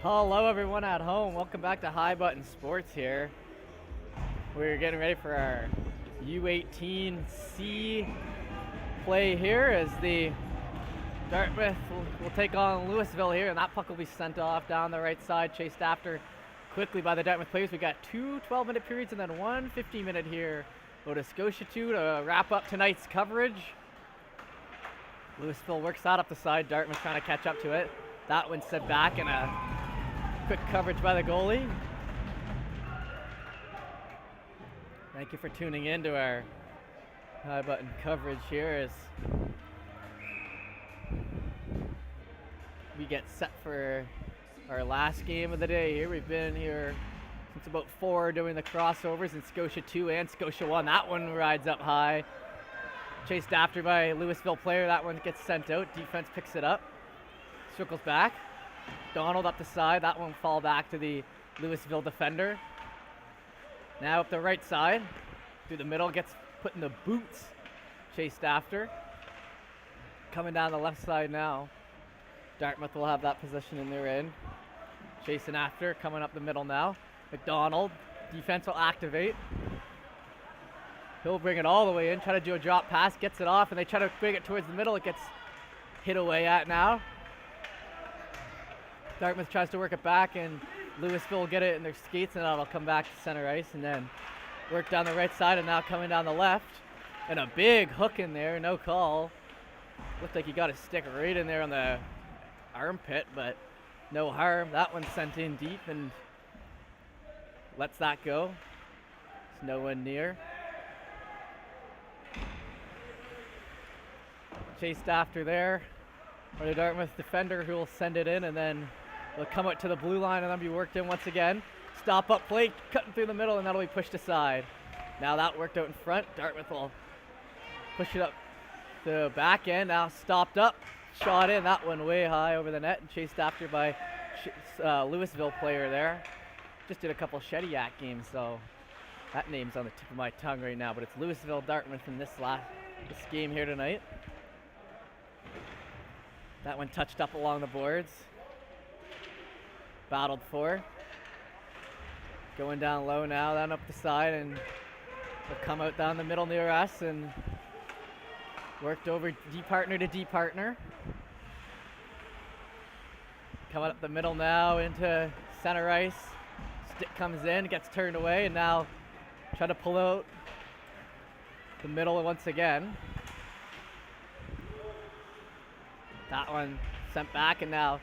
Hello everyone at home, welcome back to High Button Sports here. We're getting ready for our U18C play here as the Dartmouth will take on Lewisville here, and that puck will be sent off down the right side, chased after quickly by the Dartmouth players. We got two 12-minute periods and then one 15-minute here. Go to Scotia 2 to wrap up tonight's coverage. Lewisville works that up the side, Dartmouth trying to catch up to it. That one set back and a quick coverage by the goalie. Thank you for tuning in to our high button coverage here as we get set for our last game of the day here. We've been here since about 4 doing the crossovers in Scotia 2 and Scotia 1. That one rides up high. Chased after by a Lewisville player. That one gets sent out. Defense picks it up. Circles back. Donald up the side. That one fall back to the Lewisville defender. Now up the right side. Through the middle. Gets put in the boots. Chased after. Coming down the left side now. Dartmouth will have that position in their end. Chasing after. Coming up the middle now. McDonald. Defense will activate. He'll bring it all the way in. Try to do a drop pass. Gets it off. And they try to bring it towards the middle. It gets hit away at now. Dartmouth tries to work it back, and Lewisville will get it in their skates, and that'll come back to center ice, and then work down the right side, and now coming down the left. And a big hook in there, no call. Looked like he got a stick right in there on the armpit, but no harm. That one's sent in deep and lets that go. There's no one near. Chased after there by the Dartmouth defender who will send it in, and then they'll come out to the blue line and then be worked in once again. Stop up play, cutting through the middle, and that'll be pushed aside. Now that worked out in front. Dartmouth will push it up the back end. Now stopped up, shot in. That one way high over the net and chased after by Lewisville player there. Just did a couple Shediac games, so that name's on the tip of my tongue right now. But it's Lewisville Dartmouth in this game here tonight. That one touched up along the boards. Battled for. Going down low now, then up the side, and will come out down the middle near us and worked over D partner to D partner. Coming up the middle now into center ice. Stick comes in, gets turned away, and now try to pull out the middle once again. That one sent back, and now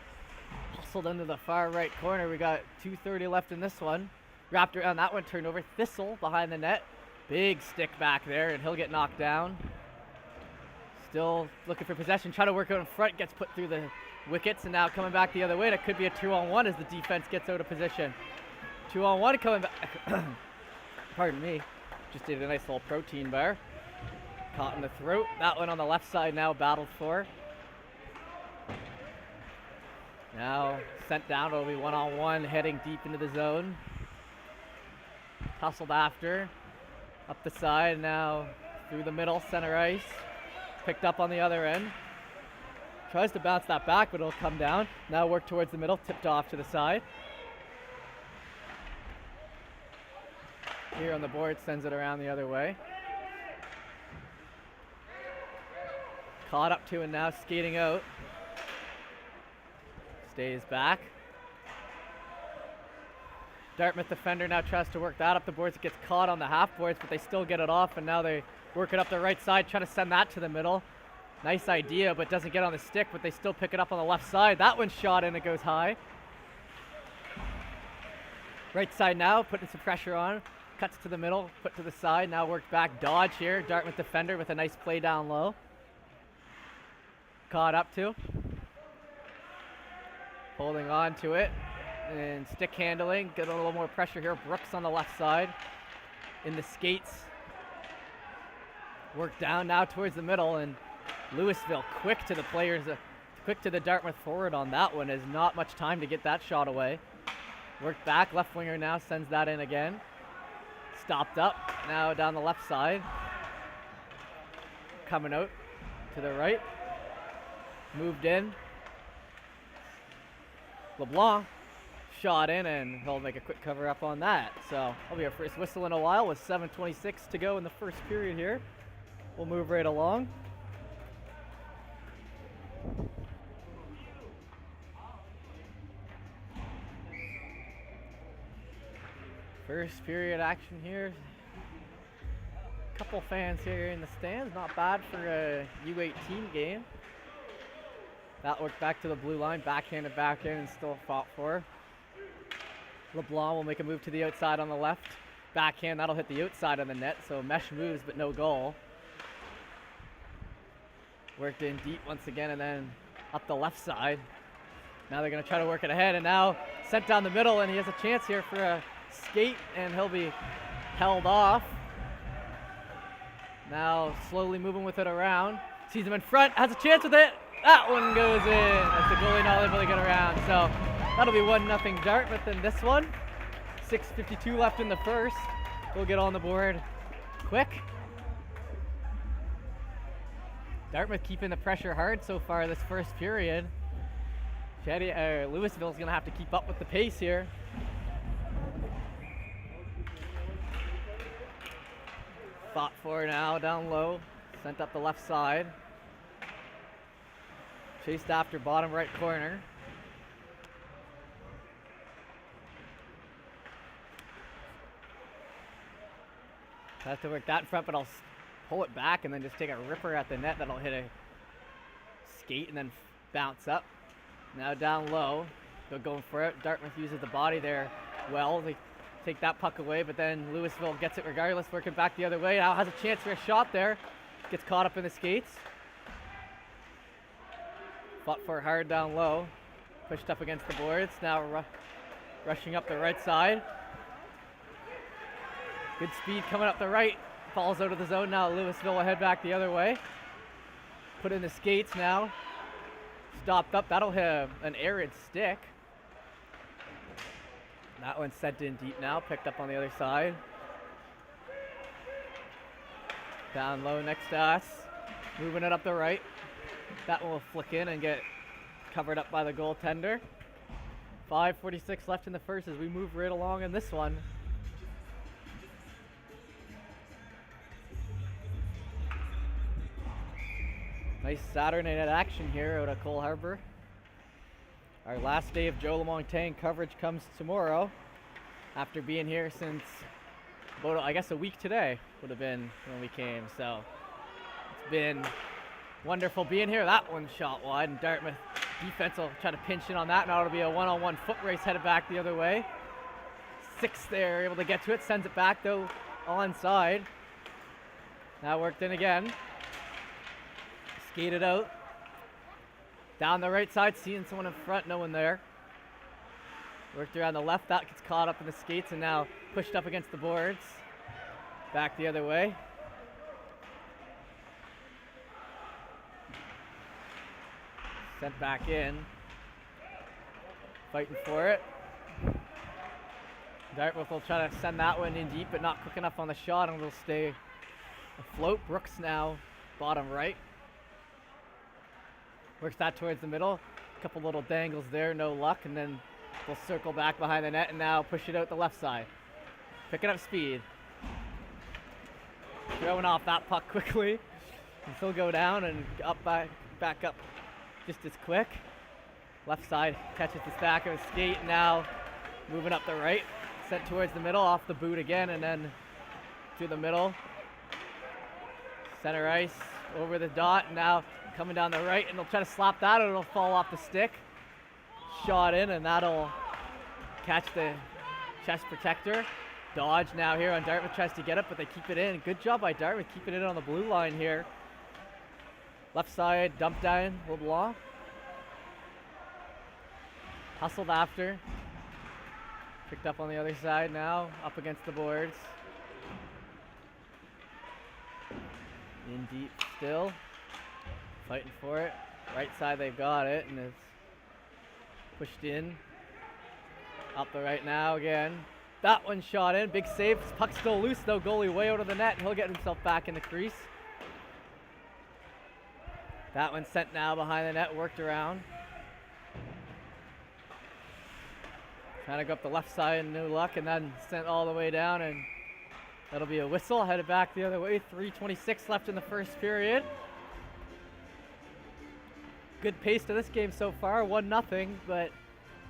hustled into the far right corner. We got 2:30 left in this one. Wrapped around that one, turned over. Thistle behind the net. Big stick back there, and he'll get knocked down. Still looking for possession. Trying to work out in front. Gets put through the wickets, and now coming back the other way. And it could be a 2-on-1 as the defense gets out of position. 2-on-1 coming back. Pardon me. Just did a nice little protein bar. Caught in the throat. That one on the left side now battled for. Now sent down, it'll be 1-on-1 heading deep into the zone. Hustled after, up the side, now through the middle, center ice. Picked up on the other end. Tries to bounce that back, but it'll come down. Now work towards the middle, tipped off to the side. Here on the board, sends it around the other way. Caught up to and now skating out. Stays back. Dartmouth defender now tries to work that up the boards. It gets caught on the half boards, but they still get it off, and now they work it up the right side, try to send that to the middle. Nice idea, but doesn't get on the stick, but they still pick it up on the left side. That one's shot in, it goes high. Right side now, putting some pressure on. Cuts to the middle, put to the side, now worked back. Dodge here, Dartmouth defender with a nice play down low. Caught up to. Holding on to it, and stick handling, get a little more pressure here. Brooks on the left side, in the skates. Work down now towards the middle, and Lewisville quick to the players, quick to the Dartmouth forward on that one. There's not much time to get that shot away. Worked back, left winger now sends that in again. Stopped up, now down the left side. Coming out to the right. Moved in. LeBlanc shot in, and he'll make a quick cover up on that. So that'll be our first whistle in a while with 7:26 to go in the first period here. We'll move right along. First period action here. Couple fans here in the stands. Not bad for a U18 game. That worked back to the blue line, backhanded back in and still fought for. LeBlanc will make a move to the outside on the left. Backhand, that'll hit the outside of the net, so mesh moves but no goal. Worked in deep once again and then up the left side. Now they're gonna try to work it ahead, and now sent down the middle, and he has a chance here for a skate, and he'll be held off. Now slowly moving with it around. Sees him in front, has a chance with it. That one goes in. That's the goalie not able to get around. So that'll be 1-0 Dartmouth in this one. 6:52 left in the first. We'll get on the board quick. Dartmouth keeping the pressure hard so far this first period. Lewisville's going to have to keep up with the pace here. Fought for now, down low. Sent up the left side. Chased after bottom right corner. Have to work that in front, but I'll pull it back and then just take a ripper at the net that'll hit a skate and then bounce up. Now down low, they're going for it. Dartmouth uses the body there well. They take that puck away, but then Lewisville gets it regardless, working back the other way. Now has a chance for a shot there. Gets caught up in the skates. Fought for hard down low. Pushed up against the boards. Now rushing up the right side. Good speed coming up the right. Falls out of the zone. Now Lewisville will head back the other way. Put in the skates now. Stopped up. That'll hit an arid stick. That one's sent in deep now. Picked up on the other side. Down low next to us. Moving it up the right. That one will flick in and get covered up by the goaltender. 5:46 left in the first as we move right along in this one. Nice Saturday night action here out of Cole Harbour. Our last day of Joe LeMontagne coverage comes tomorrow after being here since about, I guess, a week today would have been when we came. So it's been wonderful being here. That one shot wide, and Dartmouth defense will try to pinch in on that. Now it'll be a one-on-one foot race headed back the other way. 6 there, able to get to it, sends it back though onside. Now worked in again. Skated out. Down the right side, seeing someone in front, no one there. Worked around the left, that gets caught up in the skates and now pushed up against the boards. Back the other way. Sent back in. Fighting for it. Dartmouth will try to send that one in deep, but not quick enough on the shot, and will stay afloat. Brooks now, bottom right. Works that towards the middle. A couple little dangles there, no luck, and then we'll circle back behind the net and now push it out the left side. Picking up speed. Throwing off that puck quickly. And still go down and up back up just as quick. Left side catches the stack of a skate. Now moving up the right. Sent towards the middle, off the boot again, and then to the middle. Center ice, over the dot, and now coming down the right, and they'll try to slap that, or it'll fall off the stick. Shot in, and that'll catch the chest protector. Dodge now here on Dartmouth, tries to get it, but they keep it in. Good job by Dartmouth keeping it in on the blue line here. Left side, dumped down, LeBlanc. Hustled after. Picked up on the other side now, up against the boards. In deep still. Fighting for it. Right side, they've got it, and it's pushed in. Up the right now again. That one shot in. Big save. Puck's still loose though. Goalie way out of the net, and he'll get himself back in the crease. That one sent now behind the net, worked around. Trying to go up the left side, no luck, and then sent all the way down, and that'll be a whistle. Headed back the other way. 3:26 left in the first period. Good pace to this game so far, 1-0, but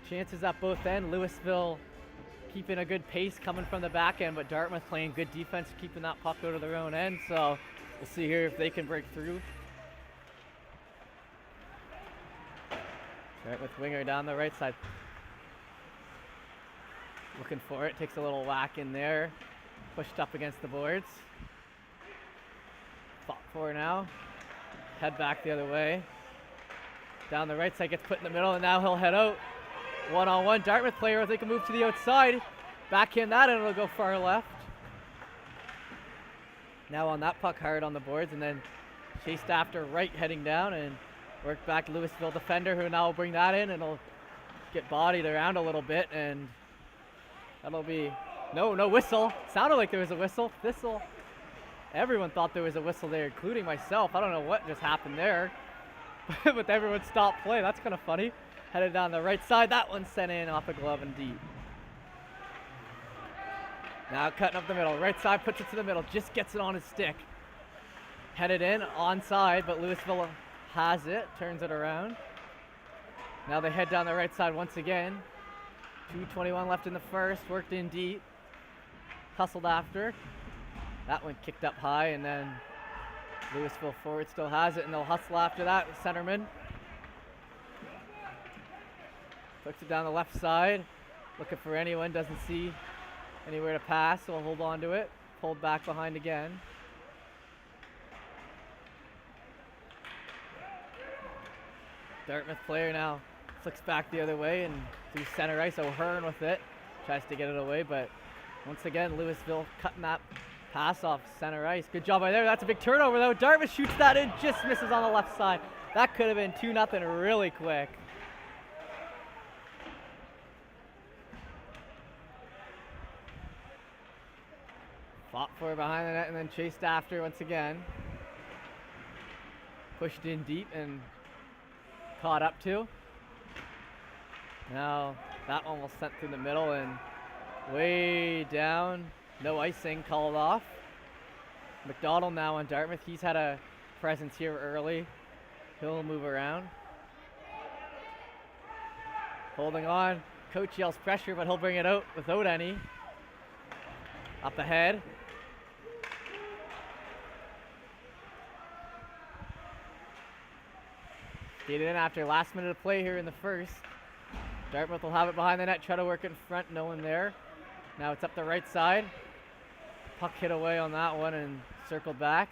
chances at both ends. Lewisville keeping a good pace coming from the back end, but Dartmouth playing good defense, keeping that puck out of their own end. So we'll see here if they can break through. Dartmouth winger down the right side. Looking for it, takes a little whack in there. Pushed up against the boards. Fought for now. Head back the other way. Down the right side, gets put in the middle, and now he'll head out. One-on-one, Dartmouth player, they can move to the outside. Backhand that, and it'll go far left. Now on that puck, hard on the boards, and then chased after right, heading down, and work back Lewisville defender, who now will bring that in, and it'll get bodied around a little bit, and that'll be no whistle. Sounded like there was a whistle. Thistle. Everyone thought there was a whistle there, including myself. I don't know what just happened there. But everyone stopped play. That's kind of funny. Headed down the right side. That one sent in off a glove and deep. Now cutting up the middle. Right side puts it to the middle. Just gets it on his stick. Headed in onside, but Lewisville has it. Turns it around. Now they head down the right side once again. 2:21 left in the first. Worked in deep. Hustled after. That one kicked up high, and then Lewisville forward still has it, and they'll hustle after that. Centerman puts it down the left side, looking for anyone, doesn't see anywhere to pass, so we'll hold on to it. Pulled back behind again. Dartmouth player now flicks back the other way and through center ice. O'Hearn with it, tries to get it away, but once again Lewisville cutting that pass off center ice. Good job by there. That's a big turnover though. Dartmouth shoots that in, just misses on the left side. That could have been 2-0 really quick. Fought for behind the net and then chased after once again. Pushed in deep and caught up to. Now that one was sent through the middle and way down. No icing called off. McDonald now on Dartmouth. He's had a presence here early. He'll move around. Holding on. Coach yells pressure, but he'll bring it out without any. Up ahead. Get in after last minute of play here in the first. Dartmouth will have it behind the net, try to work it in front, no one there. Now it's up the right side. Puck hit away on that one and circled back.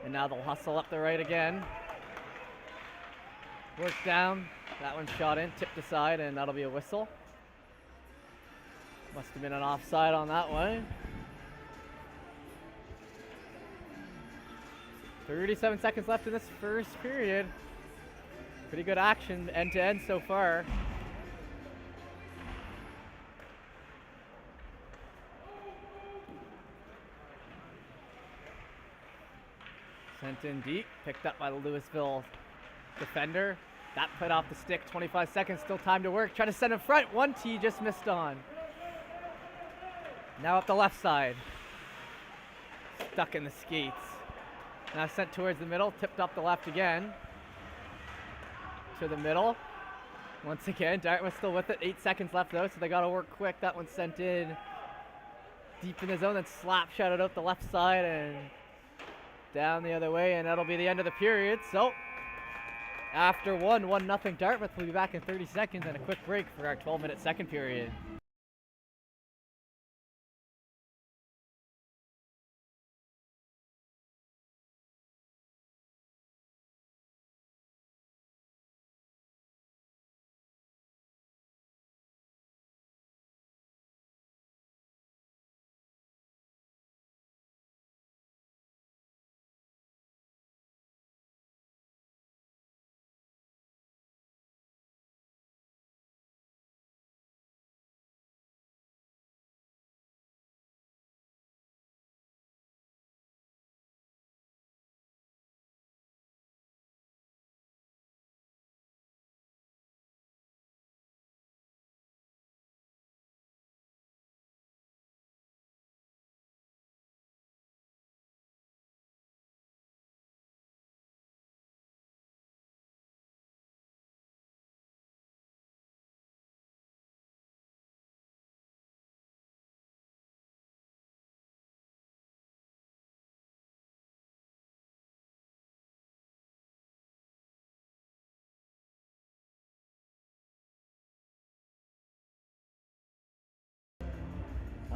And now they'll hustle up the right again. Work down, that one shot in, tipped aside, and that'll be a whistle. Must have been an offside on that one. 37 seconds left in this first period. Pretty good action end to end so far. Sent in deep, picked up by the Lewisville defender. That put off the stick, 25 seconds, still time to work. Try to send in front, 1T just missed on. Now up the left side. Stuck in the skates. Now sent towards the middle, tipped up the left again. To the middle. Once again, Dartmouth still with it. 8 seconds left though, so they gotta work quick. That one sent in deep in the zone, then slap shot it out the left side and down the other way, and that'll be the end of the period. So after 1-0 Dartmouth, will be back in 30 seconds and a quick break for our 12-minute second period.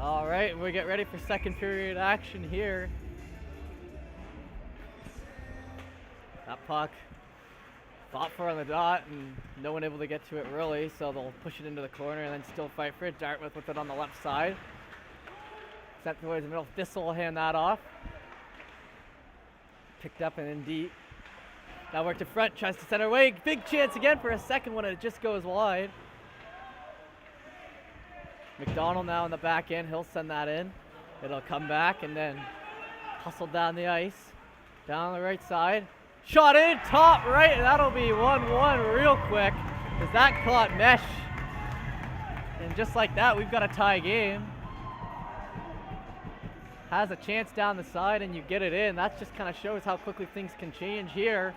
All right, we get ready for second period action here. That puck fought for on the dot and no one able to get to it really, so they'll push it into the corner and then still fight for it. Dartmouth with it on the left side. Sent towards the middle. Thistle will hand that off. Picked up and in deep. Now work to front, tries to center away. Big chance again for a second one, and it just goes wide. McDonald now on the back end. He'll send that in. It'll come back and then hustled down the ice. Down the right side. Shot in, top right, and that'll be 1-1 real quick as that caught mesh. And just like that, we've got a tie game. Has a chance down the side and you get it in. That just kind of shows how quickly things can change here.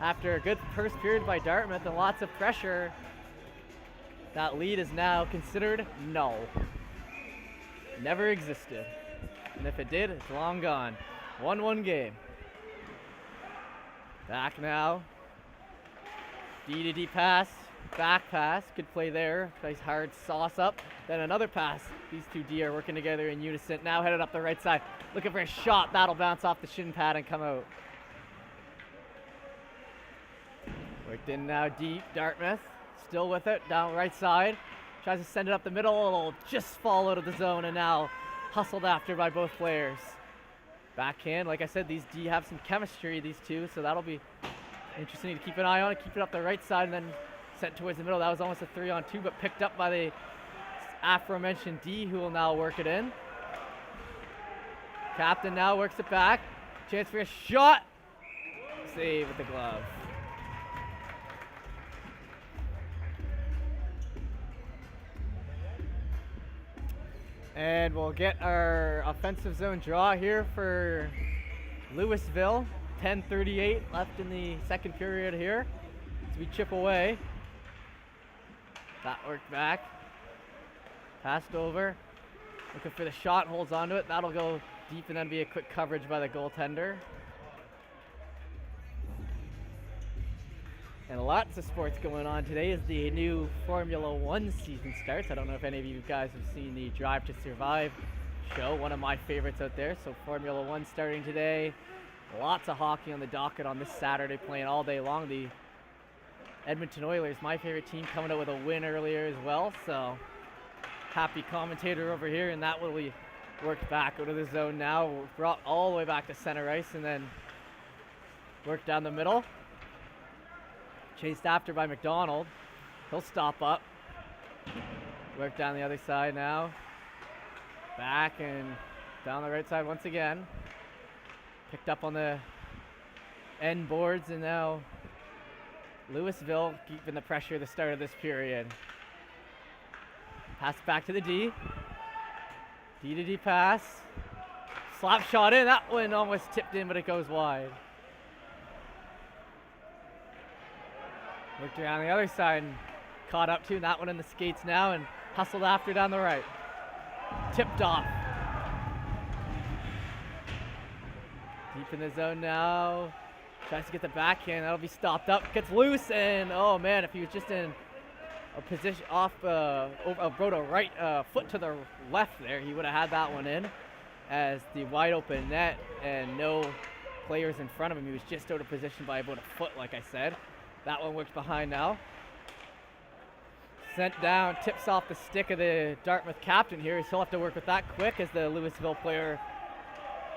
After a good first period by Dartmouth and lots of pressure, that lead is now considered null. Never existed. And if it did, it's long gone. 1-1 game. Back now. D-to-D pass. Back pass. Good play there. Nice hard sauce up. Then another pass. These two D are working together in unison. Now headed up the right side. Looking for a shot. That'll bounce off the shin pad and come out. Worked in now deep. Dartmouth still with it. Down right side. Tries to send it up the middle. It'll just fall out of the zone and now hustled after by both players. Backhand. Like I said, these D have some chemistry, these two, so that'll be interesting to keep an eye on. Keep it up the right side and then sent towards the middle. That was almost a 3-on-2, but picked up by the aforementioned D, who will now work it in. Captain now works it back. Chance for a shot. Save with the glove. And we'll get our offensive zone draw here for Lewisville. 10:38 left in the second period here as we chip away. That worked back. Passed over. Looking for the shot, holds onto it. That'll go deep and then be a quick coverage by the goaltender. And lots of sports going on today as the new Formula One season starts. I don't know if any of you guys have seen the Drive to Survive show, one of my favorites out there. So Formula One starting today. Lots of hockey on the docket on this Saturday, playing all day long. The Edmonton Oilers, my favorite team, coming out with a win earlier as well. So happy commentator over here, and that will be worked back out of the zone now. Brought all the way back to center ice and then worked down the middle. Chased after by McDonald. He'll stop up. Work down the other side now. Back and down the right side once again. Picked up on the end boards, and now Lewisville keeping the pressure at the start of this period. Pass back to the D. D-to-D pass. Slap shot in. That one almost tipped in, but it goes wide. Looked around the other side and caught up to that one in the skates now and hustled after down the right. Tipped off. Deep in the zone now. Tries to get the backhand. That'll be stopped up. Gets loose and oh man, if he was just in a position off, rode a right foot to the left there, he would have had that one in as the wide open net and no players in front of him. He was just out of position by about a foot, like I said. That one works behind now. Sent down, tips off the stick of the Dartmouth captain here. He'll have to work with that quick as the Lewisville player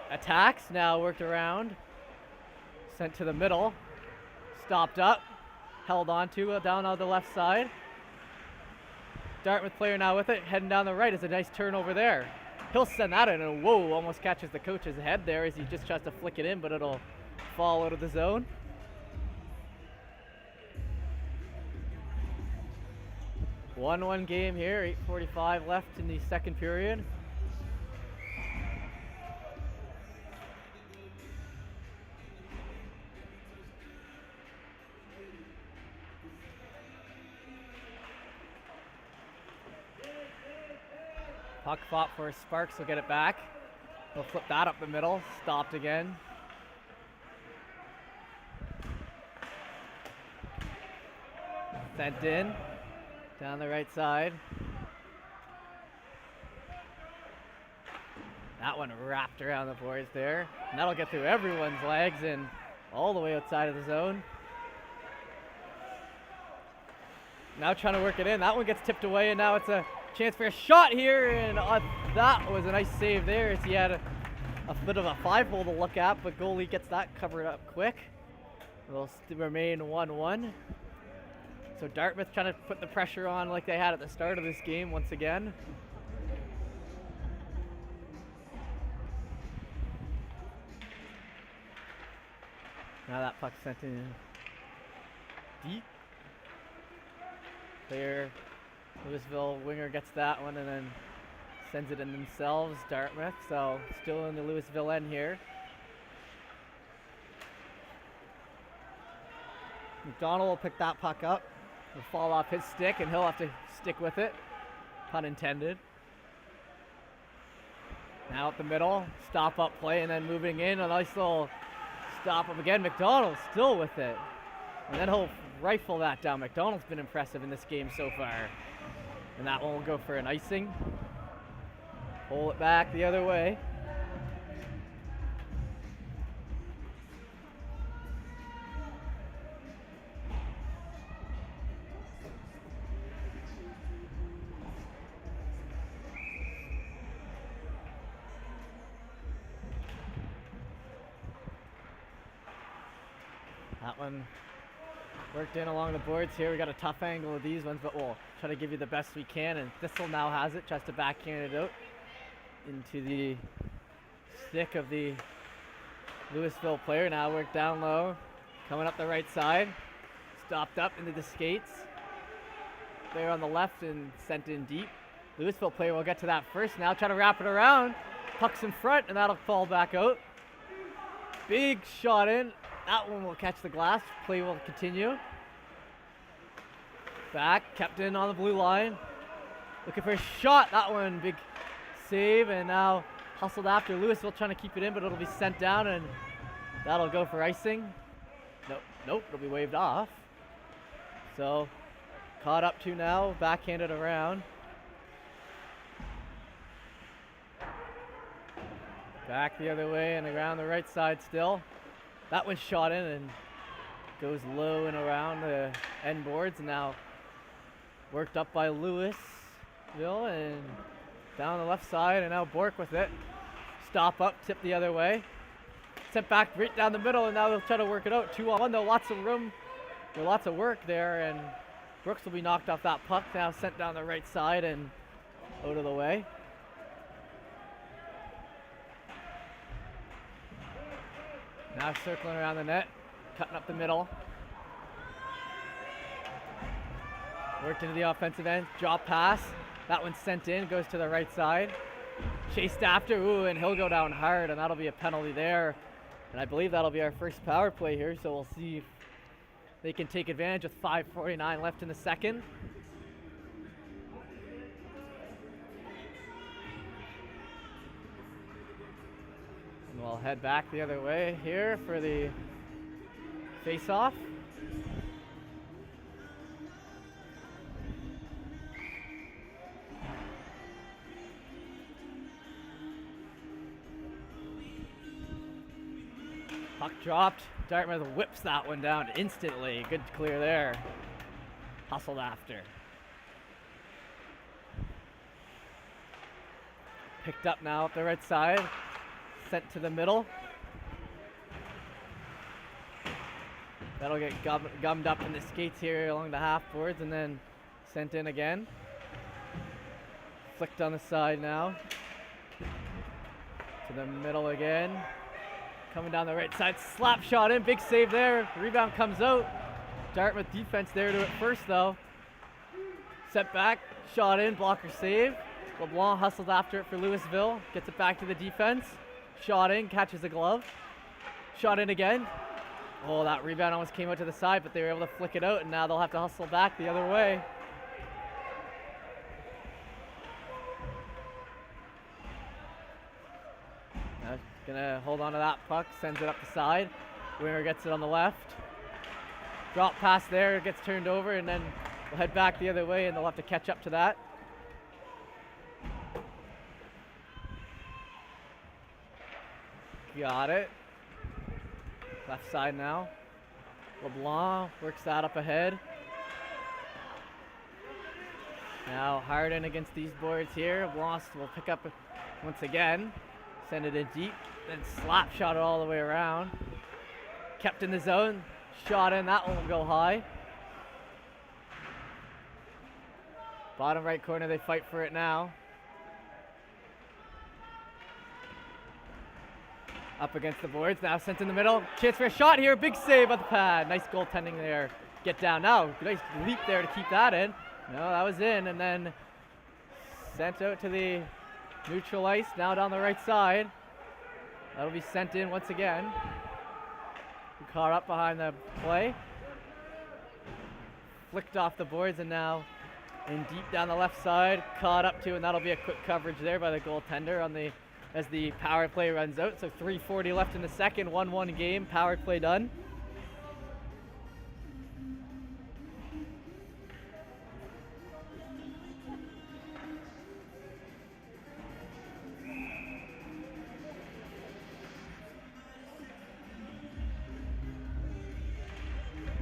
attacks. Now worked around. Sent to the middle. Stopped up. Held on to down on the left side. Dartmouth player now with it. Heading down the right is a nice turnover there. He'll send that in and whoa, almost catches the coach's head there as he just tries to flick it in, but it'll fall out of the zone. 1-1 game here, 8:45 left in the second period. Puck fought for Sparks, will get it back. He'll flip that up the middle, stopped again. Sent in. Down the right side. That one wrapped around the boards there. And that'll get through everyone's legs and all the way outside of the zone. Now trying to work it in. That one gets tipped away, and now it's a chance for a shot here. And that was a nice save there, as he had a bit of a 5-hole to look at, but goalie gets that covered up quick. It'll remain 1-1. So Dartmouth trying to put the pressure on like they had at the start of this game once again. Now that puck sent in deep. Player, Lewisville winger gets that one and then sends it in themselves, Dartmouth. So still in the Lewisville end here. McDonald will pick that puck up. It'll fall off his stick and he'll have to stick with it. Pun intended. Now up the middle, stop up play and then moving in. A nice little stop up again. McDonald still with it. And then he'll rifle that down. McDonald's been impressive in this game so far. And that one will go for an icing. Pull it back the other way. That one worked in along the boards here. We got a tough angle of these ones, but we'll try to give you the best we can. And Thistle now has it, tries to backhand it out into the stick of the Lewisville player. Now work down low, coming up the right side, stopped up into the skates. Player on the left and sent in deep. Lewisville player will get to that first. Now try to wrap it around. Puck's in front, and that'll fall back out. Big shot in. That one will catch the glass. Play will continue. Back, kept in on the blue line. Looking for a shot. That one, big save, and now hustled after. Lewisville trying to keep it in, but it'll be sent down, and that'll go for icing. Nope, it'll be waved off. So, caught up to now, backhanded around. Back the other way and around the right side still. That one's shot in and goes low and around the end boards, and now worked up by Lewisville and down the left side, and now Bork with it. Stop up, tip the other way. Sent back right down the middle, and now they'll try to work it out. 2-on-1 though, lots of room. There's lots of work there, and Brooks will be knocked off that puck, now sent down the right side and out of the way. Now circling around the net, cutting up the middle. Worked into the offensive end, drop pass. That one's sent in, goes to the right side. Chased after, and he'll go down hard, and that'll be a penalty there. And I believe that'll be our first power play here, so we'll see if they can take advantage with 5:49 left in the second. We'll head back the other way here for the face-off. Puck dropped. Dartmouth whips that one down instantly. Good clear there. Hustled after. Picked up now up the right side. Sent to the middle. That'll get gummed up in the skates here along the half boards and then sent in again. Flicked on the side now. To the middle again. Coming down the right side, slap shot in, big save there. Rebound comes out. Dartmouth defense there to it first though. Set back, shot in, blocker save. LeBlanc hustles after it for Lewisville. Gets it back to the defense. Shot in, catches a glove. Shot in again. Oh, that rebound almost came out to the side, but they were able to flick it out, and now they'll have to hustle back the other way. Now gonna hold on to that puck, sends it up the side. Winger gets it on the left. Drop pass there, gets turned over, and then we'll head back the other way, and they'll have to catch up to that. Got it. Left side now. LeBlanc works that up ahead. Now Harden against these boards here. LeBlanc will pick up once again. Send it in deep. Then slap shot it all the way around. Kept in the zone. Shot in. That one will go high. Bottom right corner, they fight for it now. Up against the boards, now sent in the middle. Chance for a shot here, big save at the pad. Nice goaltending there. Get down now, nice leap there to keep that in. No, that was in, and then sent out to the neutral ice, now down the right side. That'll be sent in once again. Caught up behind the play. Flicked off the boards, and now in deep down the left side, caught up to, and that'll be a quick coverage there by the goaltender on the as the power play runs out. So 3:40 left in the second, 1-1 game, power play done.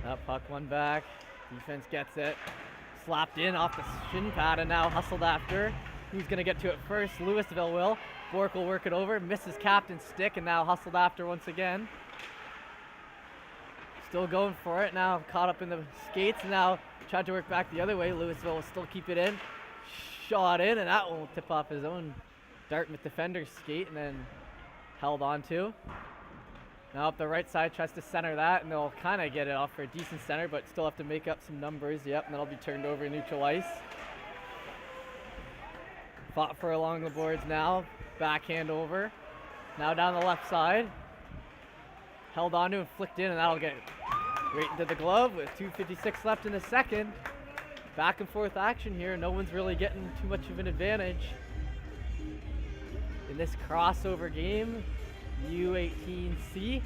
That puck one back, defense gets it. Slapped in off the shin pad and now hustled after. Who's going to get to it first? Lewisville will. Bork will work it over, misses captain's stick, and now hustled after once again. Still going for it, now caught up in the skates, and now tried to work back the other way. Lewisville will still keep it in. Shot in, and that one will tip off his own Dartmouth defender's skate, and then held on to. Now up the right side, tries to center that, and they'll kind of get it off for a decent center, but still have to make up some numbers. Yep, and that'll be turned over neutral ice. Fought for along the boards now. Backhand over. Now down the left side. Held on to and flicked in, and that'll get right into the glove with 2:56 left in the second. Back and forth action here. No one's really getting too much of an advantage in this crossover game. U18C.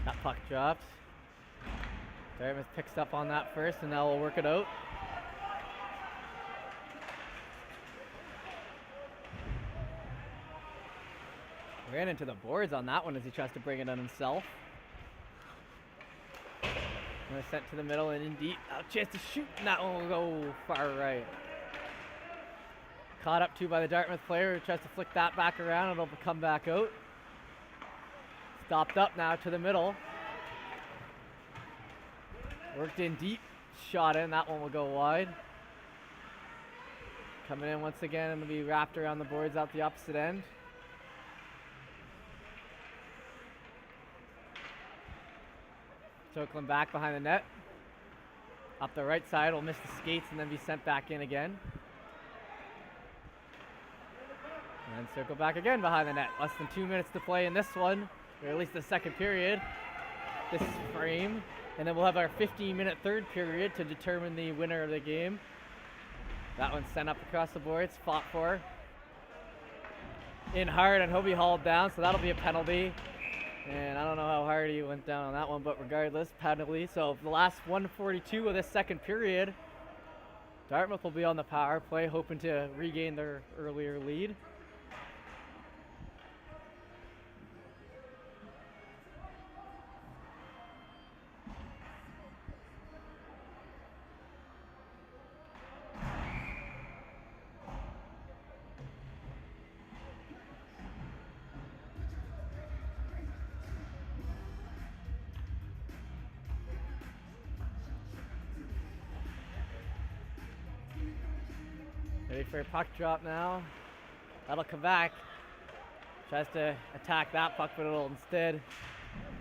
That puck drops. Dartmouth picks up on that first, and now we'll work it out. Ran into the boards on that one as he tries to bring it on himself. Sent to the middle and in deep. Now a chance to shoot, and that one will go far right. Caught up to by the Dartmouth player who tries to flick that back around, and it'll come back out. Stopped up now to the middle. Worked in deep, shot in, that one will go wide. Coming in once again, and it'll be wrapped around the boards out the opposite end. Circling back behind the net. Up the right side, will miss the skates and then be sent back in again. And then circle back again behind the net. Less than 2 minutes to play in this one, or at least the second period. This frame. And then we'll have our 15-minute third period to determine the winner of the game. That one's sent up across the boards, fought for. In hard, and he'll be hauled down, so that'll be a penalty. And I don't know how hard he went down on that one, but regardless, penalty. So the last 1:42 of this second period, Dartmouth will be on the power play, hoping to regain their earlier lead. Ready for a puck drop now. That'll come back. Tries to attack that puck, but it'll instead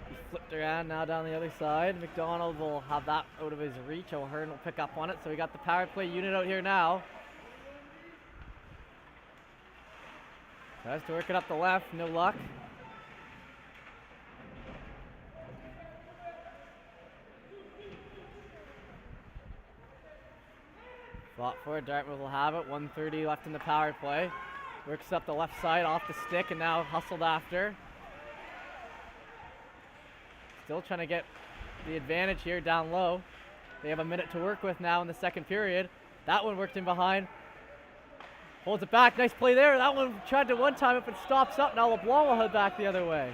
be flipped around now down the other side. McDonald will have that out of his reach. O'Hearn will pick up on it. So we got the power play unit out here now. Tries to work it up the left, no luck. Fought for it, Dartmouth will have it. 1:30 left in the power play. Works up the left side off the stick and now hustled after. Still trying to get the advantage here down low. They have a minute to work with now in the second period. That one worked in behind. Holds it back. Nice play there. That one tried to one time it, but stops up. Now LeBlanc will head back the other way.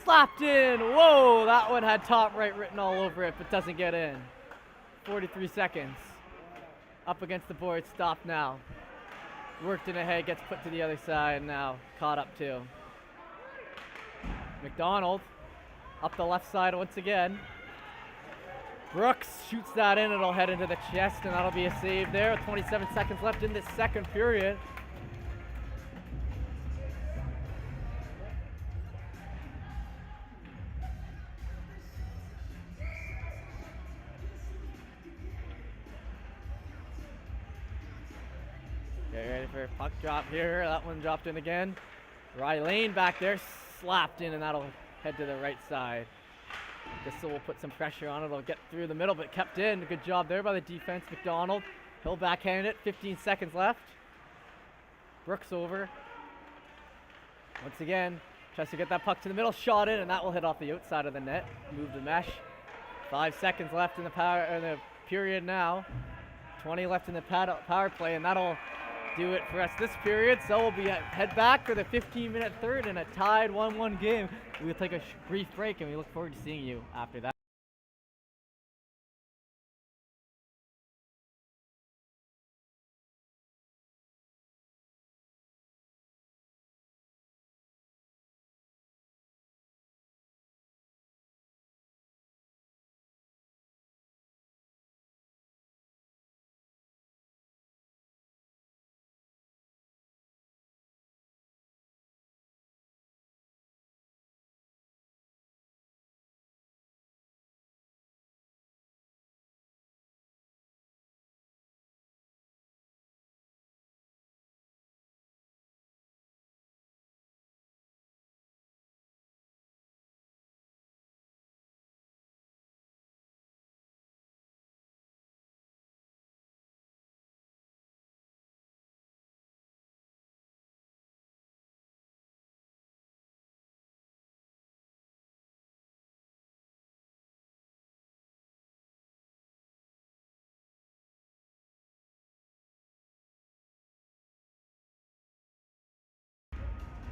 Slapped in. Whoa, that one had top right written all over it, but doesn't get in. 43 seconds. Up against the board. Stopped now. Worked in ahead. Gets put to the other side. Now caught up too. McDonald up the left side once again. Brooks shoots that in. It'll head into the chest, and that'll be a save there. 27 seconds left in this second period. Get ready for a puck drop here. That one dropped in again. Rylane back there, slapped in, and that'll head to the right side. This will put some pressure on it. It'll get through the middle, but kept in. Good job there by the defense. McDonald. He'll backhand it. 15 seconds left. Brooks over. Once again, tries to get that puck to the middle. Shot in, and that will hit off the outside of the net. Move the mesh. 5 seconds left in the period now. 20 left in the power play, and that'll do it for us this period. So we'll be head back for the 15-minute third in a tied 1-1 game. We'll take a brief break, and we look forward to seeing you after that.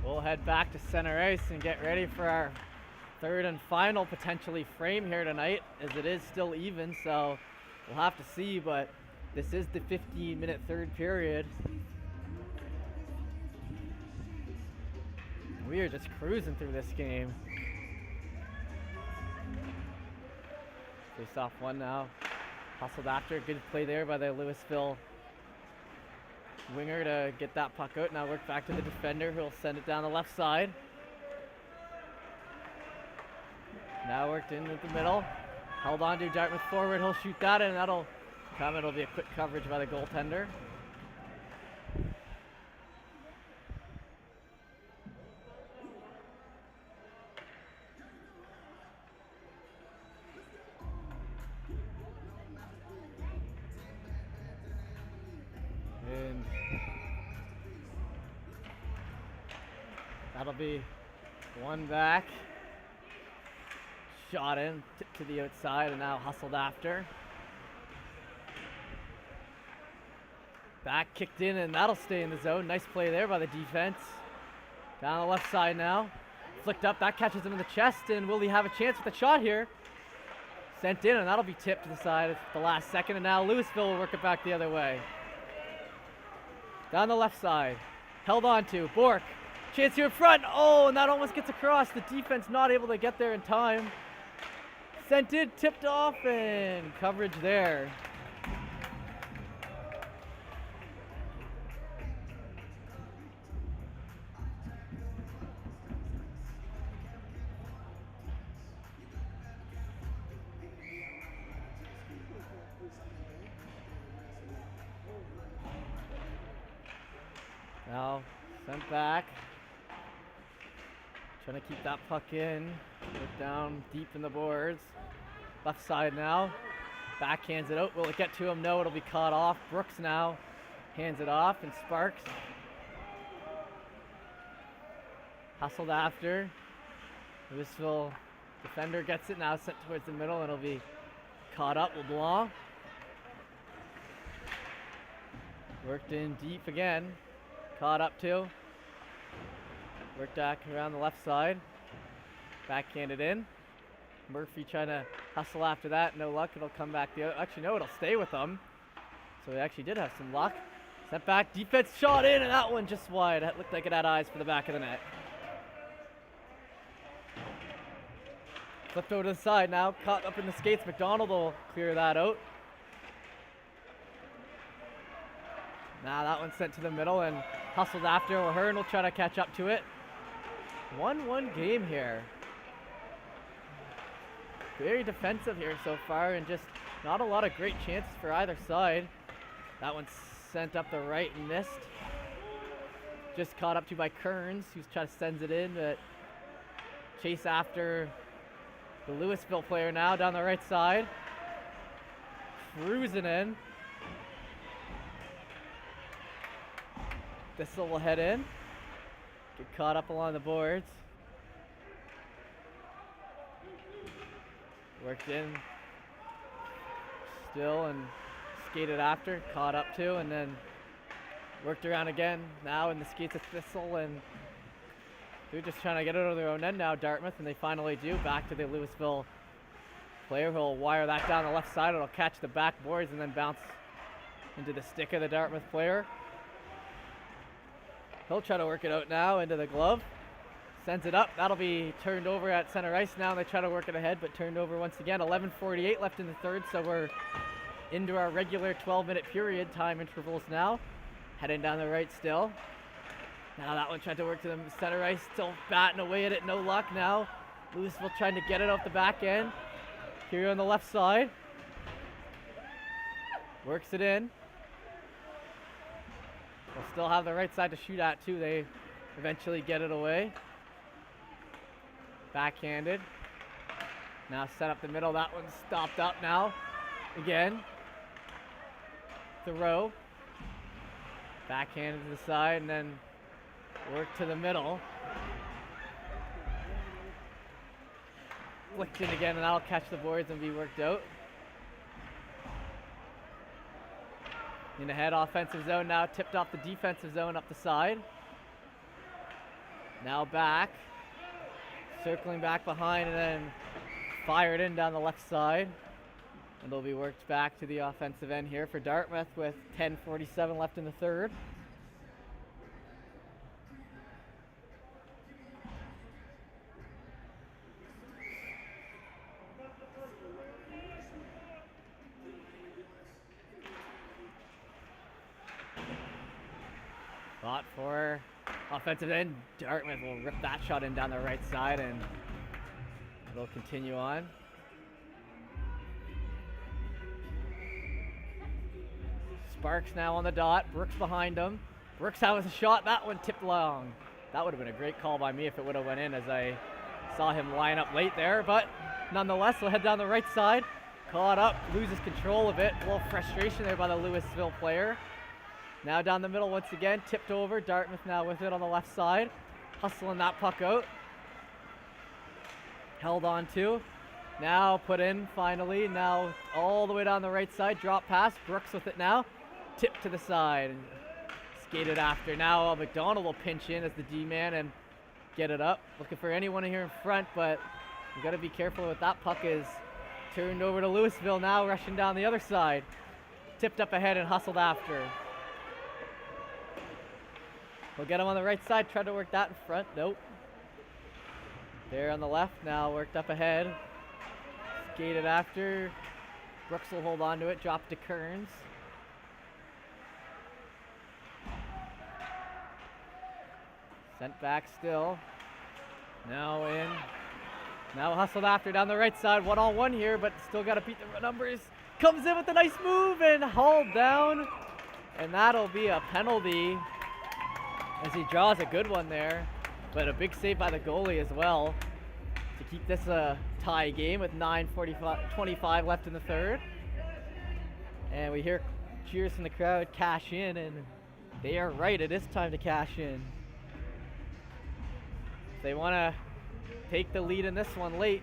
We'll head back to center ice and get ready for our third and final potentially frame here tonight, as it is still even, so we'll have to see, but this is the 15-minute third period. We are just cruising through this game. Face off one now. Hustled after. Good play there by the Lewisville winger to get that puck out. Now work back to the defender, who'll send it down the left side. Now worked in at the middle. Held on to Dartmouth forward. He'll shoot that in, and that'll come. It'll be a quick coverage by the goaltender. And that'll be one back. Shot in to the outside, and now hustled after. Back kicked in, and that'll stay in the zone. Nice play there by the defense. Down the left side now. Flicked up, that catches him in the chest, and will he have a chance with a shot here? Sent in, and that'll be tipped to the side at the last second, and now Lewisville will work it back the other way. Down the left side. Held on to. Bork. Chance here in front. Oh, and that almost gets across. The defense not able to get there in time. Sent in, tipped off, and coverage there. Now, sent back. Trying to keep that puck in. Put down deep in the boards. Left side now. Backhands it out. Will it get to him? No, it'll be caught off. Brooks now hands it off, and Sparks hustled after. Lewisville Defender gets it now, sent towards the middle, and it'll be caught up. LeBlanc. Worked in deep again. Caught up too. Worked back around the left side. Backhanded in. Murphy trying to hustle after that. No luck. It'll come back the other. Actually, no, it'll stay with them. So we actually did have some luck. Sent back. Defense shot in, and that one just wide. It looked like it had eyes for the back of the net. Flipped over to the side now. Caught up in the skates. McDonald will clear that out. Now that one's sent to the middle and hustled after. O'Hearn will try to catch up to it. 1-1 game here. Very defensive here so far, and just not a lot of great chances for either side. That one's sent up the right and missed. Just caught up to by Kearns, who's trying to send it in, but chase after the Lewisville player now down the right side. Cruising in. Thistle will head in. Get caught up along the boards. Worked in still and skated after, caught up too, and then worked around again. Now in the skates of Thistle, and they're just trying to get it over their own end now, Dartmouth, and they finally do. Back to the Lewisville player who will wire that down the left side. It'll catch the backboards and then bounce into the stick of the Dartmouth player. He'll try to work it out now into the glove. Sends it up. That'll be turned over at center ice now. They try to work it ahead, but turned over once again. 11:48 left in the third, so we're into our regular 12-minute period. Time intervals now. Heading down the right still. Now that one tried to work to the center ice. Still batting away at it. No luck now. Lewisville trying to get it off the back end. Here on the left side. Works it in. They'll still have the right side to shoot at too. They eventually get it away. Backhanded. Now set up the middle. That one's stopped up now. Again. Thoreau. Backhanded to the side and then work to the middle. Flicked in again, and that'll catch the boards and be worked out. In the head offensive zone now, tipped off the defensive zone up the side. Now back. Circling back behind and then fired in down the left side. And it'll be worked back to the offensive end here for Dartmouth with 10:47 left in the third. Fought for offensive end. Dartmouth will rip that shot in down the right side, and it'll continue on. Sparks now on the dot. Brooks behind him. Brooks has a shot. That one tipped long. That would have been a great call by me if it would have went in, as I saw him line up late there. But nonetheless, we'll head down the right side. Caught up. Loses control of it. A little frustration there by the Lewisville player. Now down the middle once again, tipped over. Dartmouth now with it on the left side. Hustling that puck out. Held on to. Now put in finally. Now all the way down the right side. Drop pass. Brooks with it now. Tip to the side. And skated after. Now McDonald will pinch in as the D-man and get it up. Looking for anyone here in front, but you got to be careful with that puck is turned over to Lewisville now, rushing down the other side. Tipped up ahead and hustled after. We'll get him on the right side, try to work that in front. Nope. There on the left, now worked up ahead. Skated after. Brooks will hold on to it, drop to Kearns. Sent back still. Now in. Now hustled after down the right side. 1-on-1 here, but still got to beat the numbers. Comes in with a nice move and hauled down. And that'll be a penalty, as he draws a good one there, but a big save by the goalie as well to keep this a tie game with 9:25 left in the third. And we hear cheers from the crowd, cash in, and they are right, it is time to cash in. If they want to take the lead in this one late,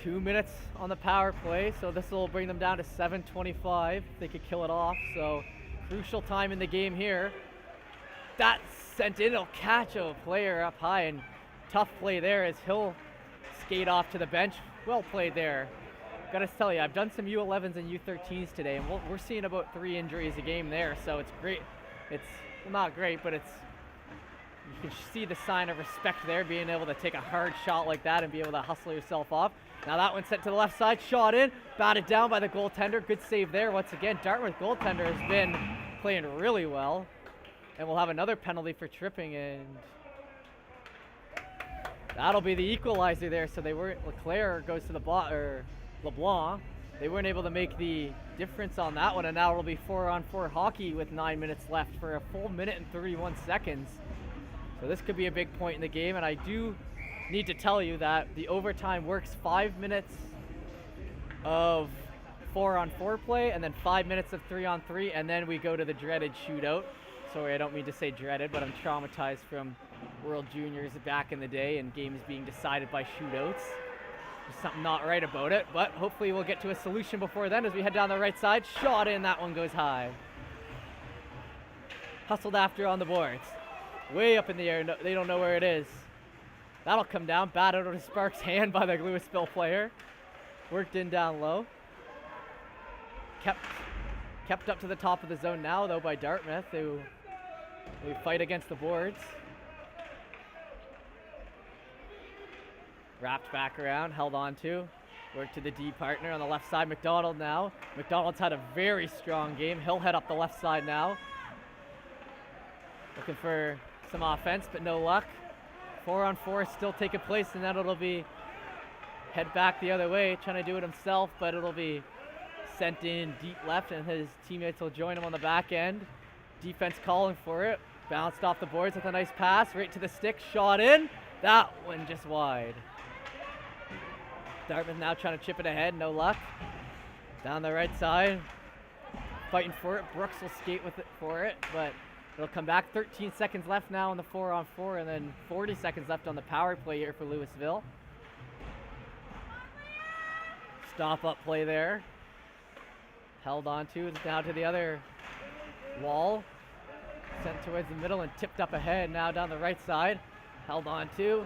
2 minutes on the power play, so this will bring them down to 7:25. They could kill it off, so crucial time in the game here. That sent in, it'll catch a player up high, and tough play there as he'll skate off to the bench. Well played there. Gotta tell you, I've done some U11s and U13s today, and we're seeing about 3 injuries a game there, so it's great. It's well, not great, but it's, you can see the sign of respect there, being able to take a hard shot like that and be able to hustle yourself off. Now that one sent to the left side, shot in, batted down by the goaltender. Good save there once again. Dartmouth goaltender has been playing really well, and we'll have another penalty for tripping, and that'll be the equalizer there. So they weren't, Leclerc goes to the LeBlanc. They weren't able to make the difference on that one, and now it'll be 4-on-4 hockey with 9 minutes left for a full minute and 31 seconds. So this could be a big point in the game, and I do need to tell you that the overtime works 5 minutes of 4-on-4 play and then 5 minutes of 3-on-3, and then we go to the dreaded shootout. Sorry, I don't mean to say dreaded, but I'm traumatized from World Juniors back in the day and games being decided by shootouts. There's something not right about it, but hopefully we'll get to a solution before then as we head down the right side. Shot in, that one goes high. Hustled after on the boards. Way up in the air, no, they don't know where it is. That'll come down, batted out of Sparks' hand by the Lewisville player. Worked in down low. Kept up to the top of the zone now, though, by Dartmouth, who fight against the boards. Wrapped back around, held on to. Worked to the D partner on the left side, McDonald now. McDonald's had a very strong game. He'll head up the left side now. Looking for some offense, but no luck. 4-on-4 still taking place, and then it'll be head back the other way, trying to do it himself, but it'll be sent in deep left, and his teammates will join him on the back end. Defense calling for it. Bounced off the boards with a nice pass, right to the stick, shot in. That one just wide. Dartmouth now trying to chip it ahead, no luck. Down the right side, fighting for it. Brooks will skate with it for it, but it'll come back. 13 seconds left now on the 4-on-4, and then 40 seconds left on the power play here for Lewisville. Stop up play there. Held on to, down to the other wall. Sent towards the middle and tipped up ahead. Now down the right side. Held on to.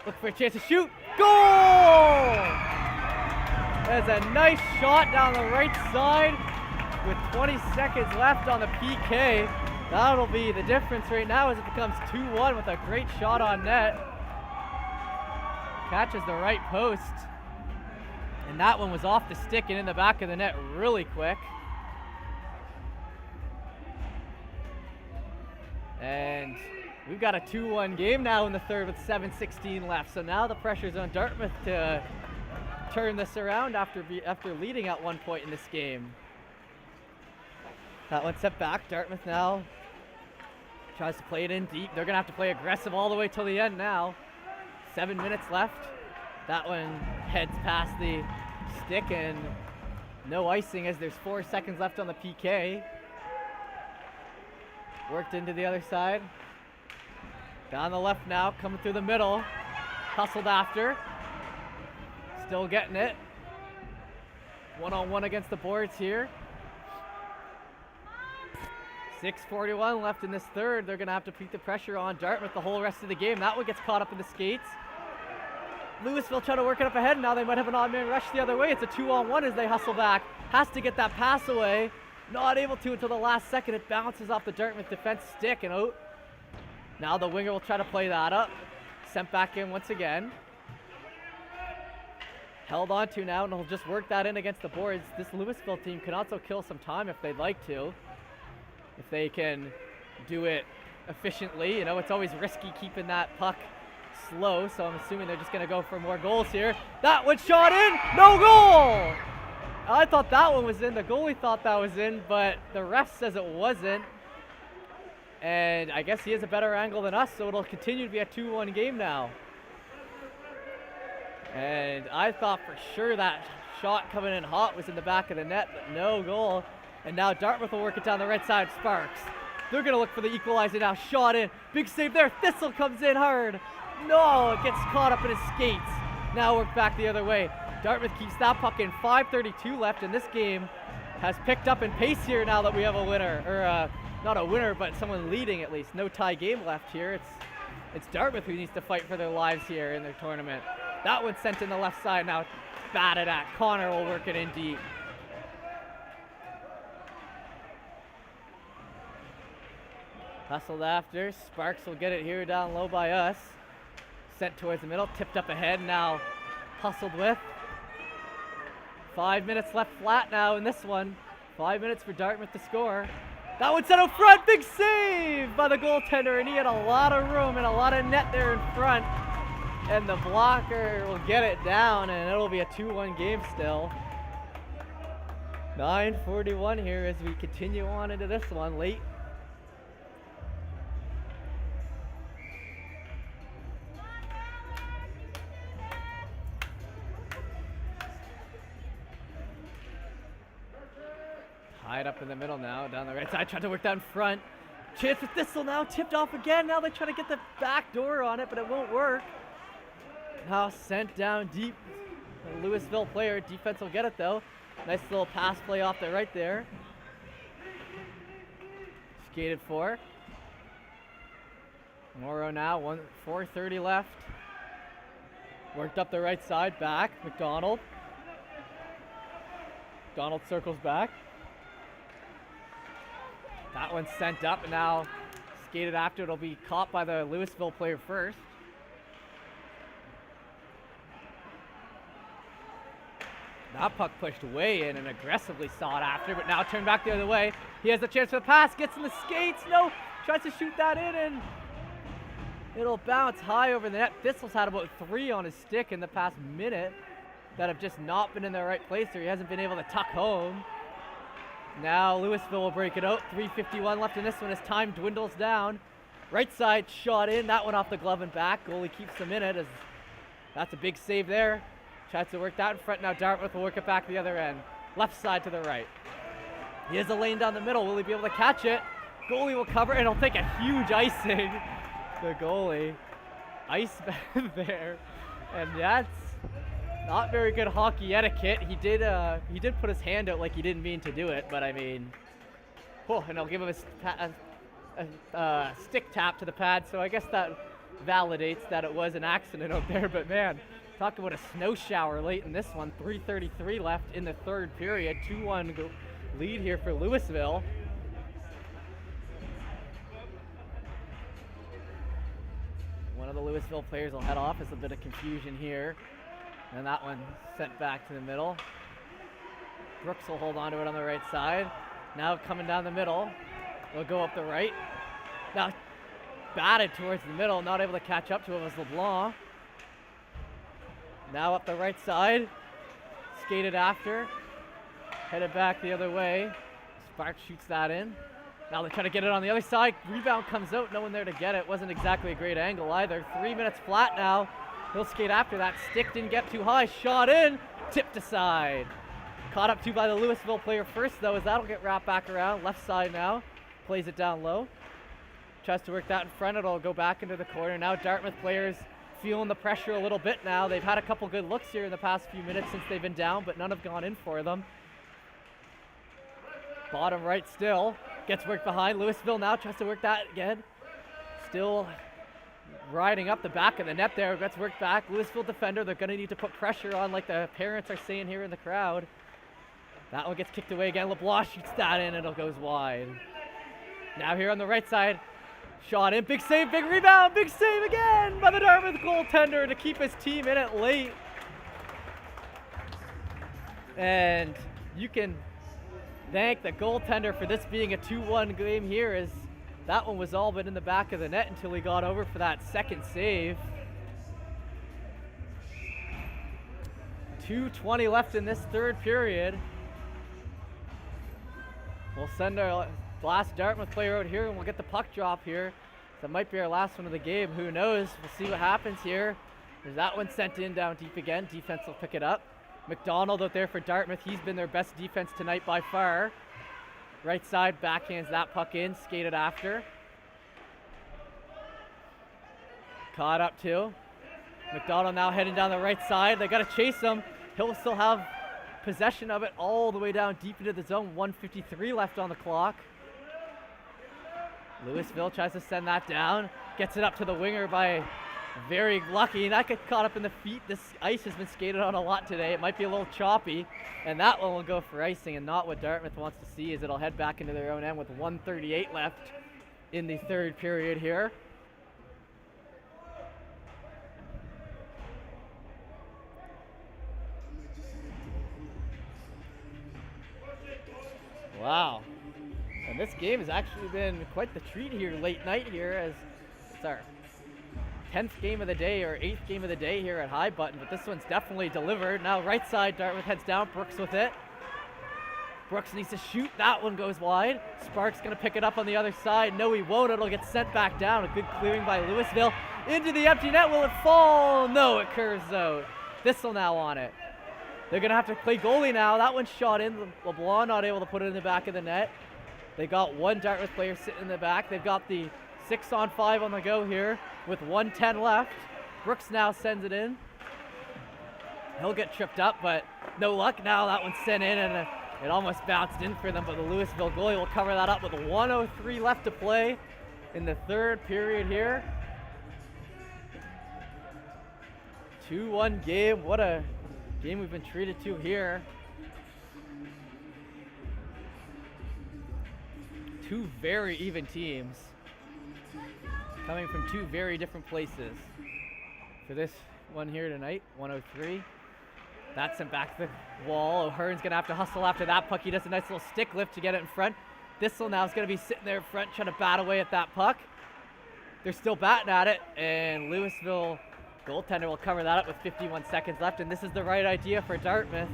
Look for a chance to shoot. Goal! That's a nice shot down the right side with 20 seconds left on the PK. That'll be the difference right now as it becomes 2-1 with a great shot on net. Catches the right post. And that one was off the stick and in the back of the net really quick. And we've got a 2-1 game now in the third with 7:16 left. So now the pressure's on Dartmouth to turn this around after leading at one point in this game. That one set back. Dartmouth now tries to play it in deep. They're going to have to play aggressive all the way till the end now. 7 minutes left. That one heads past the stick and no icing as there's 4 seconds left on the PK. Worked into the other side. Down the left now, coming through the middle. Hustled after. Still getting it. 1-on-1 against the boards here. 6:41 left in this third. They're going to have to keep the pressure on Dartmouth the whole rest of the game. That one gets caught up in the skates. Lewisville trying to work it up ahead. Now they might have an odd man rush the other way. It's a 2-on-1 as they hustle back. Has to get that pass away. Not able to until the last second. It bounces off the Dartmouth defense stick and out. Now the winger will try to play that up. Sent back in once again. Held on to now, and he'll just work that in against the boards. This Lewisville team can also kill some time if they'd like to. If they can do it efficiently. You know, it's always risky keeping that puck slow, so I'm assuming they're just going to go for more goals here. That one shot in, no goal! I thought that one was in. The goalie thought that was in, but the ref says it wasn't. And I guess he has a better angle than us, so it'll continue to be a 2-1 game now. And I thought for sure that shot coming in hot was in the back of the net, but no goal. And now Dartmouth will work it down the right side. Sparks. They're going to look for the equalizer now. Shot in. Big save there. Thistle comes in hard. No, it gets caught up in his skates. Now work back the other way. Dartmouth keeps that puck in. 5:32 left, and this game has picked up in pace here now that we have a winner, or not a winner, but someone leading at least. No tie game left here. It's Dartmouth who needs to fight for their lives here in their tournament. That one's sent in the left side now. Batted at. Connor will work it in deep. Hustled after. Sparks will get it here down low by us. Sent towards the middle. Tipped up ahead. Now hustled with. 5 minutes left flat now in this one. 5 minutes for Dartmouth to score. That one set out front. Big save by the goaltender, and he had a lot of room and a lot of net there in front. And the blocker will get it down, and it'll be a 2-1 game still. 9:41 here as we continue on into this one late. Tied up in the middle now, down the right side, trying to work that in front. Chance for Thistle now, tipped off again. Now they try to get the back door on it, but it won't work. Now sent down deep. The Lewisville player, defense will get it though. Nice little pass play off the right there. Skated for. Morrow now, 4:30 left. Worked up the right side, back, McDonald. McDonald circles back. That one's sent up and now skated after. It'll be caught by the Lewisville player first. That puck pushed way in and aggressively sought after, but now turned back the other way. He has a chance for the pass, gets in the skates, no, tries to shoot that in and it'll bounce high over the net. Thistle's had about 3 on his stick in the past minute that have just not been in the right place, or he hasn't been able to tuck home. Now Lewisville will break it out. 3:51 left in this one as time dwindles down. Right side shot in, that one off the glove and back. Goalie keeps them in it as that's a big save there. Tries to work that in front. Now Dartmouth will work it back the other end. Left side to the right. He has a lane down the middle. Will he be able to catch it? Goalie will cover and he'll take a huge icing. The goalie. Ice there. And that's not very good hockey etiquette. He did put his hand out like he didn't mean to do it, but I mean, and I'll give him a stick tap to the pad, so I guess that validates that it was an accident out there, but man, talk about a snow shower late in this one. 3:33 left in the third period. 2-1 lead here for Lewisville. One of the Lewisville players will head off. There's a bit of confusion here. And that one sent back to the middle. Brooks will hold on to it on the right side. Now coming down the middle. They'll go up the right. Now batted towards the middle. Not able to catch up to it was LeBlanc. Now up the right side. Skated after. Headed back the other way. Sparks shoots that in. Now they try to get it on the other side. Rebound comes out. No one there to get it. Wasn't exactly a great angle either. 3 minutes flat now. He'll skate after that. Stick didn't get too high. Shot in. Tipped aside. Caught up to by the Lewisville player first, though, as that'll get wrapped back around. Left side now. Plays it down low. Tries to work that in front. It'll go back into the corner. Now Dartmouth players feeling the pressure a little bit now. They've had a couple good looks here in the past few minutes since they've been down, but none have gone in for them. Bottom right still. Gets worked behind. Lewisville now tries to work that again. Still riding up the back of the net there. Gets worked back. Lewisville defender. They're going to need to put pressure on like the parents are saying here in the crowd. That one gets kicked away again. LeBlanc shoots that in and it goes wide. Now here on the right side. Shot in. Big save. Big rebound. Big save again by the Dartmouth goaltender to keep his team in it late. And you can thank the goaltender for this being a 2-1 game here, as that one was all but in the back of the net until he got over for that second save. 2:20 left in this third period. We'll send our last Dartmouth player out here and we'll get the puck drop here. That might be our last one of the game. Who knows? We'll see what happens here. There's that one sent in down deep again. Defense will pick it up. McDonald out there for Dartmouth. He's been their best defense tonight by far. Right side backhands that puck in. Skated after. Caught up too. McDonald now heading down the right side. They got to chase him. he'll still have possession of it all the way down deep into the zone. 1:53 left on the clock. Lewisville tries to send that down, gets it up to the winger by very lucky. That got caught up in the feet. This ice has been skated on a lot today. It might be a little choppy, and that one will go for icing, and not what Dartmouth wants to see, as it'll head back into their own end with 1:38 left in the third period here. Wow. And this game has actually been quite the treat here late night here, as it's our 10th game of the day or 8th game of the day here at High Button, but this one's definitely delivered. Now right side, Dartmouth heads down, Brooks with it. Brooks needs to shoot, that one goes wide. Sparks gonna pick it up on the other side. No, he won't, it'll get sent back down. A good clearing by Lewisville. Into the empty net, will it fall? No, it curves out. Thistle now on it. They're gonna have to play goalie now. That one's shot in. LeBlanc not able to put it in the back of the net. They got one Dartmouth player sitting in the back. They've got the 6-on-5 on the go here with 1:10 left. Brooks now sends it in. He'll get tripped up, but no luck. Now that one's sent in, and it almost bounced in for them, but the Lewisville goalie will cover that up with 1:03 left to play in the third period here. 2-1 game. What a game we've been treated to here. Two very even teams coming from two very different places. For this one here tonight, 1:03. That's sent back to the wall. O'Hearn's gonna have to hustle after that puck. He does a nice little stick lift to get it in front. Thistle now is gonna be sitting there in front trying to bat away at that puck. They're still batting at it, and Lewisville goaltender will cover that up with 51 seconds left, and this is the right idea for Dartmouth.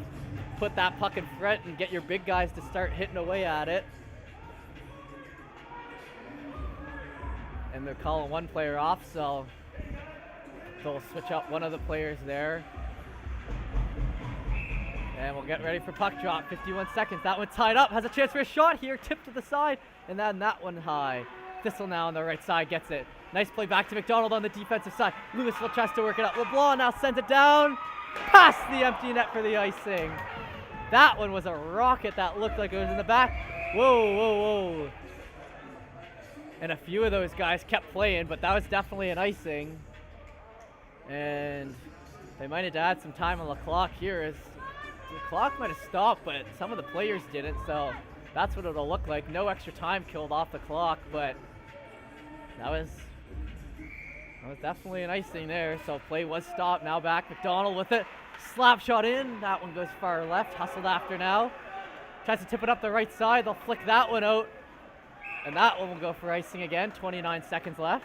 Put that puck in front and get your big guys to start hitting away at it. And they're calling one player off, so they'll switch up one of the players there. And we'll get ready for puck drop. 51 seconds. That one tied up. Has a chance for a shot here. Tipped to the side. And then that one high. Thistle now on the right side gets it. Nice play back to McDonald on the defensive side. Lewisville tries to work it up. LeBlanc now sends it down. Past the empty net for the icing. That one was a rocket that looked like it was in the back. Whoa, whoa, whoa. And a few of those guys kept playing, but that was definitely an icing. And they might have to add some time on the clock here, as the clock might have stopped, but some of the players didn't, so that's what it'll look like. No extra time killed off the clock, but that was definitely an icing there. So play was stopped. Now back, McDonald with it. Slap shot in. That one goes far left. Hustled after now. Tries to tip it up the right side. They'll flick that one out. And that one will go for icing again. 29 seconds left.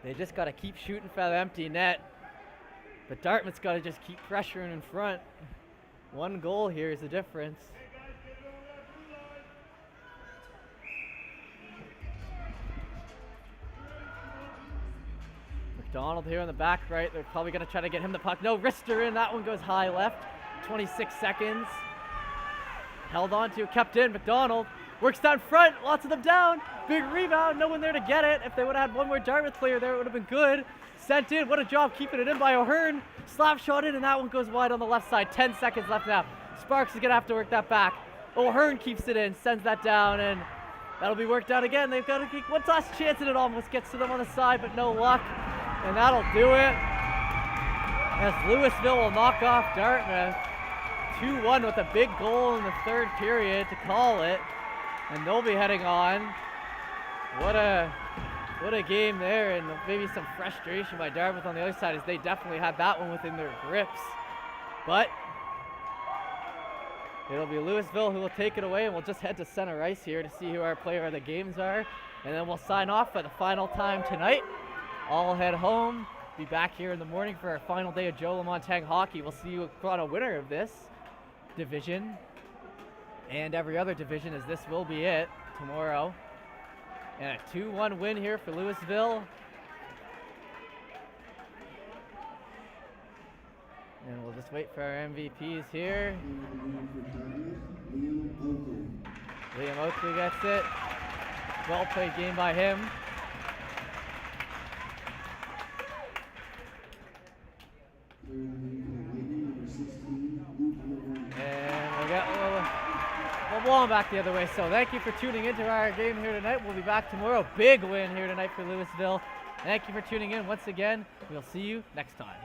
They just got to keep shooting for the empty net. But Dartmouth's got to just keep pressuring in front. One goal here is the difference. McDonald here on the back right. They're probably going to try to get him the puck. No, wrister in. That one goes high left. 26 seconds. Held on to, kept in. McDonald works down front. Lots of them down. Big rebound. No one there to get it. If they would have had one more Dartmouth player there, it would have been good. Sent in. What a job keeping it in by O'Hearn. Slap shot in, and that one goes wide on the left side. 10 seconds left now. Sparks is going to have to work that back. O'Hearn keeps it in, sends that down, and that'll be worked out again. They've got to keep one last chance, and it almost gets to them on the side, but no luck. And that'll do it, as Lewisville will knock off Dartmouth. 2-1 with a big goal in the third period to call it, and they'll be heading on. What a game there, and maybe some frustration by Dartmouth on the other side, as they definitely had that one within their grips. But it'll be Lewisville who will take it away, and we'll just head to center ice here to see who our player of the games are, and then we'll sign off for the final time tonight. All head home. Be back here in the morning for our final day of Joe LaMontagne hockey. We'll see you on a winner of this division and every other division, as this will be it tomorrow. And a 2-1 win here for Lewisville. And we'll just wait for our MVPs here. Liam Oakley gets it. Well played game by him. blowing back the other way. So thank you for tuning into our game here tonight. We'll be back tomorrow. Big win here tonight for Lewisville. Thank you for tuning in once again. We'll see you next time.